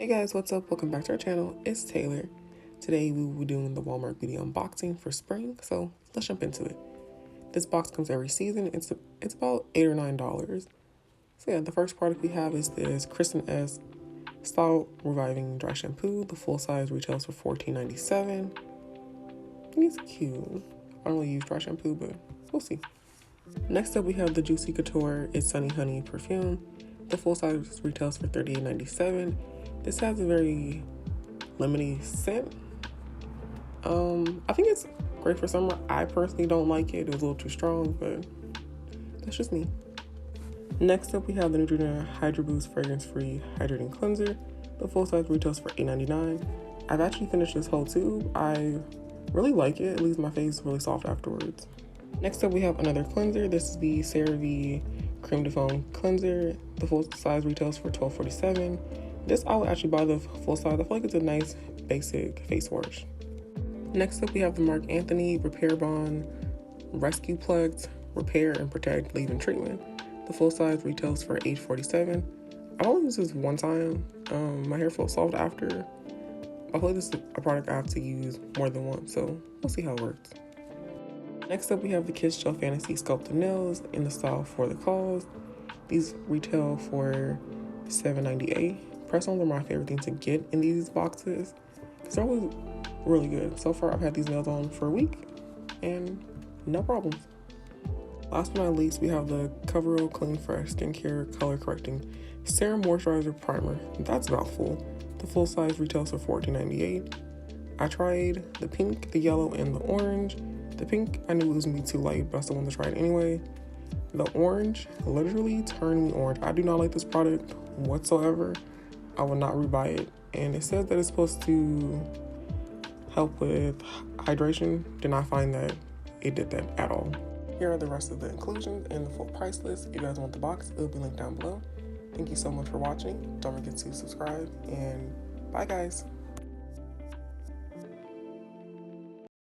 Hey guys, what's up? Welcome back to our channel. It's Taylor. Today we will be doing the Walmart beauty unboxing for spring, so let's jump into it. This box comes every season. It's about $8 or $9. So yeah, the first product we have is this Kristen S Style Reviving Dry Shampoo. The full size retails for $14.97. It's cute. I don't really use dry shampoo, but we'll see. Next up we have the Juicy Couture It's Sunny Honey Perfume. The full size retails for $38.97. This has a very lemony scent. I think it's great for summer. I personally don't like it. It was a little too strong, but that's just me. Next up, we have the Neutrogena Hydro Boost Fragrance Free Hydrating Cleanser. The full size retails for $8.99. I've actually finished this whole tube. I really like it. It leaves my face really soft afterwards. Next up, we have another cleanser. This is the CeraVe Creme de Foam Cleanser. The full size retails for $12.47. This I would actually buy the full size. I feel like it's a nice basic face wash. Next up we have the Marc Anthony Repair Bond Rescue Plugs Repair and Protect Leave-In Treatment. The full size retails for $8.47. I've only used this one time. My hair feels soft after. I feel like this is a product I have to use more than once, so we'll see how it works. Next up we have the Kiss Gel Fantasy Sculpted Nails in the style For the Cause. These retail for $7.98. Press-ons are my favorite thing to get in these boxes because they're always really good. So far, I've had these nails on for a week and no problems. Last but not least, we have the CoverGirl Clean Fresh Skincare Color Correcting Serum Moisturizer Primer. That's a mouthful. The full size retails for $14.98. I tried the pink, the yellow, and the orange. The pink, I knew it was gonna be too light, but I still wanted to try it anyway. The orange literally turned me orange. I do not like this product whatsoever. I will not rebuy it. And it says that it's supposed to help with hydration. Did not find that it did that at all. Here are the rest of the inclusions and the full price list. If you guys want the box, it will be linked down below. Thank you so much for watching. Don't forget to subscribe, and bye guys.